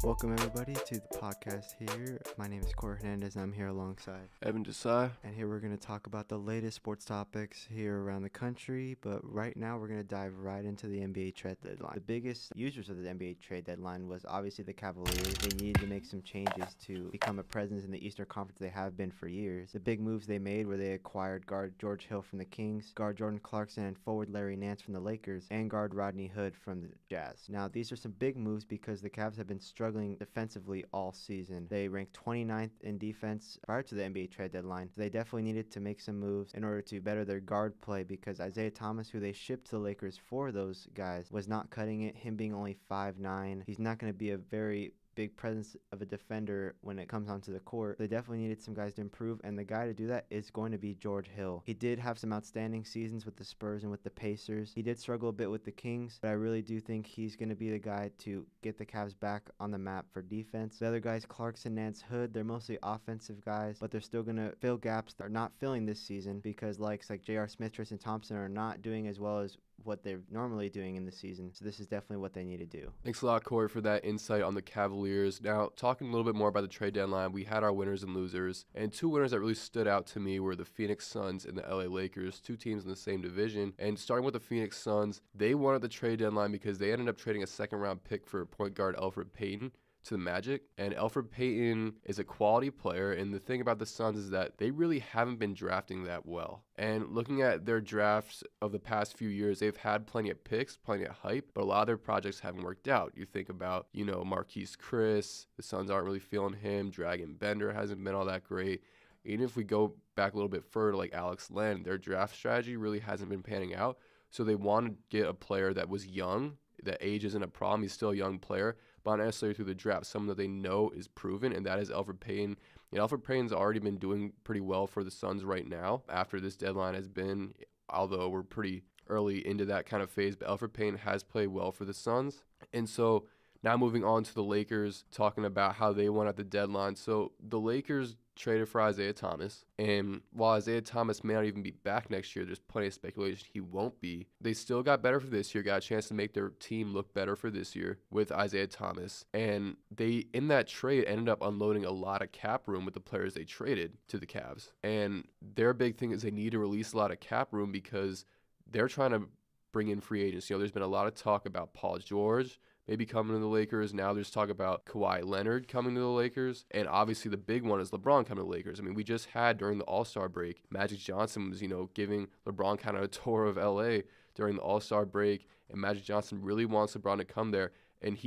Welcome everybody to the podcast here. My name is Cory Hernandez and I'm here alongside Evan Desai. And here we're going to talk about the latest sports topics here around the country. But right now we're going to dive right into the NBA trade deadline. The biggest users of the NBA trade deadline was obviously the Cavaliers. They needed to make some changes to become a presence in the Eastern Conference they have been for years. The big moves they made were they acquired guard George Hill from the Kings, guard Jordan Clarkson and forward Larry Nance from the Lakers, and guard Rodney Hood from the Jazz. Now these are some big moves because the Cavs have been struggling defensively all season. They ranked 29th in defense prior to the NBA trade deadline. So they definitely needed to make some moves in order to better their guard play because Isaiah Thomas, who they shipped to the Lakers for those guys, was not cutting it. Him being only 5'9", he's not going to be a very big presence of a defender when it comes onto the court. They definitely needed some guys to improve, and the guy to do that is going to be George Hill. He did have some outstanding seasons with the Spurs and with the Pacers. He did struggle a bit with the Kings, but I really do think he's going to be the guy to get the Cavs back on the map for defense. The other guys, Clarkson, Nance, Hood, they're mostly offensive guys, but they're still going to fill gaps they're not filling this season because likes like J.R. Smith, Tristan Thompson are not doing as well as what they're normally doing in the season. So this is definitely what they need to do. Thanks a lot, Cory, for that insight on the Cavaliers. Now, talking a little bit more about the trade deadline, we had our winners and losers. And two winners that really stood out to me were the Phoenix Suns and the LA Lakers, two teams in the same division. And starting with the Phoenix Suns, they wanted the trade deadline because they ended up trading a second-round pick for point guard Elfrid Payton to the Magic. And Elfrid Payton is a quality player, and the thing about the Suns is that they really haven't been drafting that well. And looking at their drafts of the past few years, they've had plenty of picks, plenty of hype, but a lot of their projects haven't worked out. You think about, Marquise Chris, the Suns aren't really feeling him. Dragon Bender hasn't been all that great. Even if we go back a little bit further, like Alex Len, their draft strategy really hasn't been panning out. So they want to get a player that was young. That age isn't a problem. He's still a young player, but not necessarily through the draft. Someone that they know is proven, and that is Elfrid Payton. And Elfrid Payton's already been doing pretty well for the Suns right now after this deadline has been, although we're pretty early into that kind of phase, but Elfrid Payton has played well for the Suns. And so now moving on to the Lakers, talking about how they won at the deadline. So the Lakers traded for Isaiah Thomas, and while Isaiah Thomas may not even be back next year, there's plenty of speculation he won't be. They still got better for this year, got a chance to make their team look better for this year with Isaiah Thomas, and they, in that trade, ended up unloading a lot of cap room with the players they traded to the Cavs. And their big thing is they need to release a lot of cap room because they're trying to bring in free agents. There's been a lot of talk about Paul George maybe coming to the Lakers. Now there's talk about Kawhi Leonard coming to the Lakers. And obviously the big one is LeBron coming to the Lakers. I mean, we just had during the All-Star break, Magic Johnson was, giving LeBron kind of a tour of LA during the All-Star break. And Magic Johnson really wants LeBron to come there. And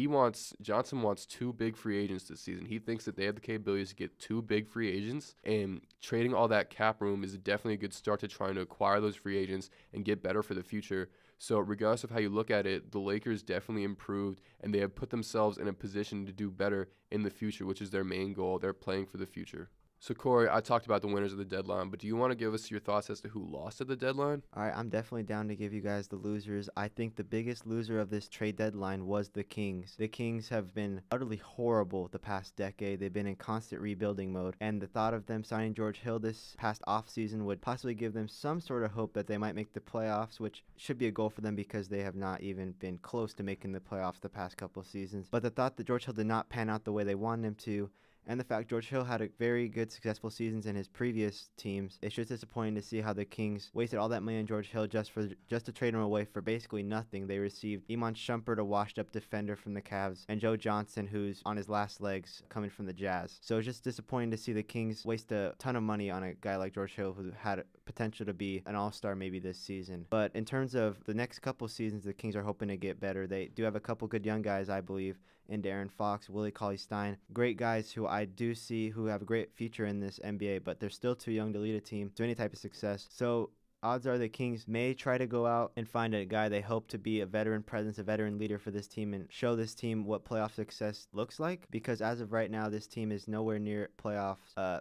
Johnson wants two big free agents this season. He thinks that they have the capabilities to get two big free agents. And trading all that cap room is definitely a good start to trying to acquire those free agents and get better for the future. So regardless of how you look at it, the Lakers definitely improved, and they have put themselves in a position to do better in the future, which is their main goal. They're playing for the future. So, Cory, I talked about the winners of the deadline, but do you want to give us your thoughts as to who lost at the deadline? All right, I'm definitely down to give you guys the losers. I think the biggest loser of this trade deadline was the Kings. The Kings have been utterly horrible the past decade. They've been in constant rebuilding mode, and the thought of them signing George Hill this past offseason would possibly give them some sort of hope that they might make the playoffs, which should be a goal for them because they have not even been close to making the playoffs the past couple of seasons. But the thought that George Hill did not pan out the way they wanted him to, and the fact George Hill had a very good, successful seasons in his previous teams, it's just disappointing to see how the Kings wasted all that money on George Hill just to trade him away for basically nothing. They received Iman Shumpert, a washed-up defender from the Cavs, and Joe Johnson, who's on his last legs coming from the Jazz. So it's just disappointing to see the Kings waste a ton of money on a guy like George Hill who had potential to be an all-star maybe this season. But in terms of the next couple seasons, the Kings are hoping to get better. They do have a couple good young guys, I believe, in De'Aaron Fox, Willie Cauley-Stein. Great guys who I do see who have a great future in this NBA, but they're still too young to lead a team to any type of success. So odds are the Kings may try to go out and find a guy they hope to be a veteran presence, a veteran leader for this team, and show this team what playoff success looks like. Because as of right now, this team is nowhere near playoff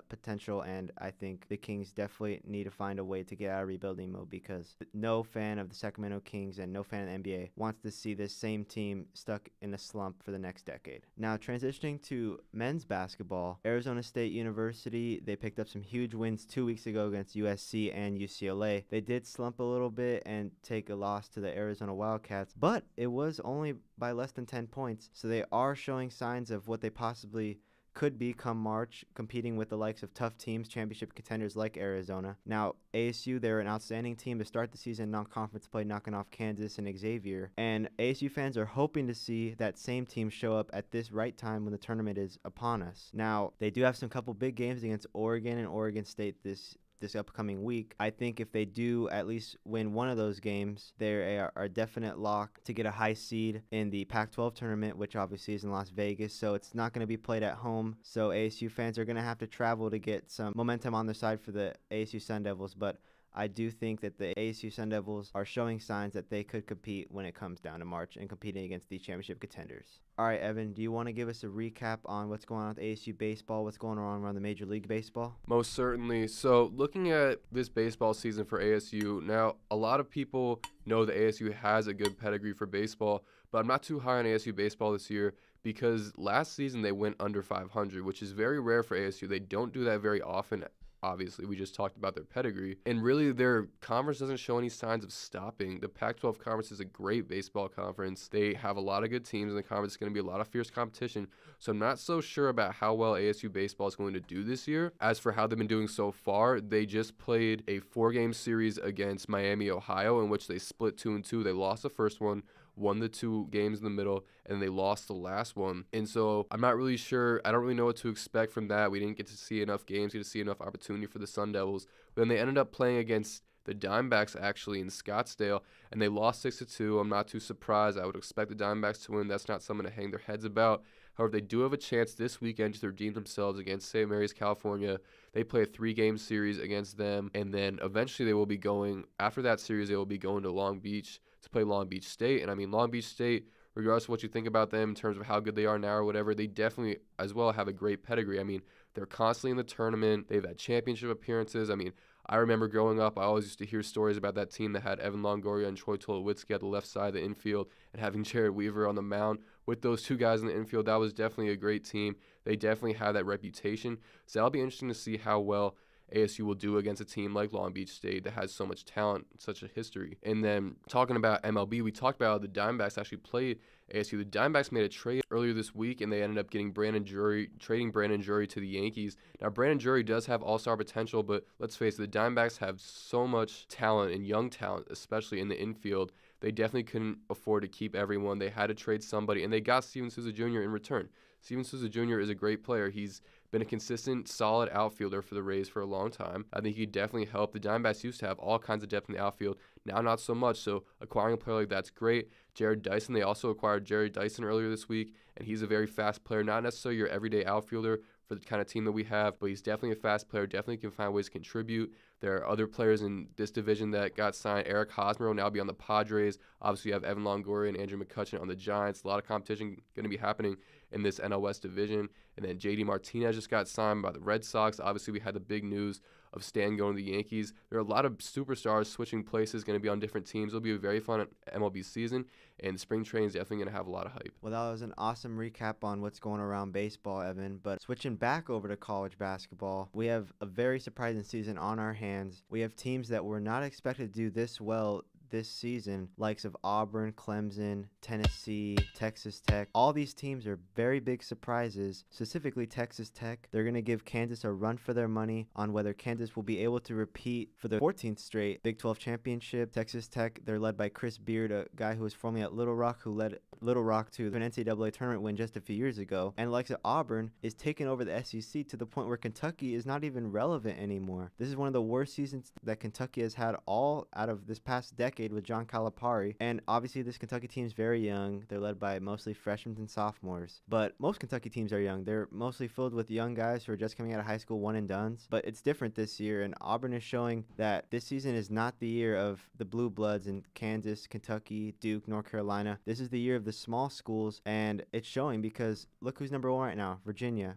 potential, and I think the Kings definitely need to find a way to get out of rebuilding mode because no fan of the Sacramento Kings and no fan of the NBA wants to see this same team stuck in a slump for the next decade. Now, transitioning to men's basketball, Arizona State University, they picked up some huge wins 2 weeks ago against USC and UCLA. They did slump a little bit and take a loss to the Arizona Wildcats, but it was only by less than 10 points. So they are showing signs of what they possibly could be come March, competing with the likes of tough teams, championship contenders like Arizona. Now, ASU, they're an outstanding team to start the season non-conference play, knocking off Kansas and Xavier. And ASU fans are hoping to see that same team show up at this right time when the tournament is upon us. Now, they do have some couple big games against Oregon and Oregon State this upcoming week. I think if they do at least win one of those games, they are a definite lock to get a high seed in the Pac-12 tournament, which obviously is in Las Vegas, so it's not going to be played at home. So ASU fans are going to have to travel to get some momentum on their side for the ASU Sun Devils, but I do think that the ASU Sun Devils are showing signs that they could compete when it comes down to March and competing against the championship contenders. All right, Evan, do you want to give us a recap on what's going on with ASU baseball, what's going on around the Major League Baseball? Most certainly. So looking at this baseball season for ASU, now a lot of people know that ASU has a good pedigree for baseball, but I'm not too high on ASU baseball this year because last season they went under 500, which is very rare for ASU. They don't do that very often. Obviously, we just talked about their pedigree. And really, their conference doesn't show any signs of stopping. The Pac-12 conference is a great baseball conference. They have a lot of good teams in the conference. It's going to be a lot of fierce competition. So I'm not so sure about how well ASU baseball is going to do this year. As for how they've been doing so far, they just played a 4-game series against Miami, Ohio, in which they split 2-2. They lost the first one, won the 2 games in the middle, and they lost the last one. And so I'm not really sure. I don't really know what to expect from that. We didn't get to see enough games, get to see enough opportunity for the Sun Devils. But then they ended up playing against the Diamondbacks actually in Scottsdale, and they lost 6-2. I'm not too surprised. I would expect the Diamondbacks to win. That's not something to hang their heads about. However, they do have a chance this weekend to redeem themselves against St. Mary's, California. They play a 3-game series against them, and then eventually they will be going, after that series, they will be going to Long Beach to play Long Beach State. And I mean, Long Beach State, regardless of what you think about them in terms of how good they are now or whatever, they definitely as well have a great pedigree. I mean, they're constantly in the tournament. They've had championship appearances. I mean, I remember growing up, I always used to hear stories about that team that had Evan Longoria and Troy Tulowitzki at the left side of the infield and having Jared Weaver on the mound. With those 2 guys in the infield, that was definitely a great team. They definitely have that reputation. So that'll be interesting to see how well ASU will do against a team like Long Beach State that has so much talent, such a history. And then talking about MLB, we talked about how the Diamondbacks actually played ASU. The Diamondbacks made a trade earlier this week, and they ended up getting trading Brandon Drury to the Yankees. Now, Brandon Drury does have all-star potential, but let's face it, the Diamondbacks have so much talent and young talent, especially in the infield. They definitely couldn't afford to keep everyone. They had to trade somebody, and they got Steven Souza Jr. in return. Steven Souza Jr. is a great player. He's been a consistent, solid outfielder for the Rays for a long time. I think he definitely helped. The Diamondbacks used to have all kinds of depth in the outfield. Now not so much, so acquiring a player like that's great. Jared Dyson, they also acquired Jared Dyson earlier this week, and he's a very fast player, not necessarily your everyday outfielder for the kind of team that we have, but he's definitely a fast player, definitely can find ways to contribute. There are other players in this division that got signed. Eric Hosmer will now be on the Padres. Obviously, you have Evan Longoria and Andrew McCutchen on the Giants. A lot of competition going to be happening in this NL West division. And then J.D. Martinez just got signed by the Red Sox. Obviously, we had the big news of Stan going to the Yankees. There are a lot of superstars switching places, going to be on different teams. It'll be a very fun MLB season, and spring training is definitely going to have a lot of hype. Well, that was an awesome recap on what's going around baseball, Evan. But switching back over to college basketball, we have a very surprising season on our hands. We have teams that were not expected to do this well this season, likes of Auburn, Clemson, Tennessee, Texas Tech. All these teams are very big surprises, specifically Texas Tech. They're going to give Kansas a run for their money on whether Kansas will be able to repeat for the 14th straight Big 12 championship. Texas Tech, they're led by Chris Beard, a guy who was formerly at Little Rock, who led Little Rock to an NCAA tournament win just a few years ago. And likes of Auburn is taking over the SEC to the point where Kentucky is not even relevant anymore. This is one of the worst seasons that Kentucky has had all out of this past decade with John Calipari. And obviously this Kentucky team is very young. They're led by mostly freshmen and sophomores. But most Kentucky teams are young. They're mostly filled with young guys who are just coming out of high school, one and dones. But it's different this year, and Auburn is showing that this season is not the year of the Blue Bloods in Kansas, Kentucky, Duke, North Carolina. This is the year of the small schools, and it's showing because look who's number 1 right now, Virginia,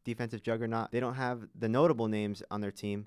defensive juggernaut. They don't have the notable names on their team,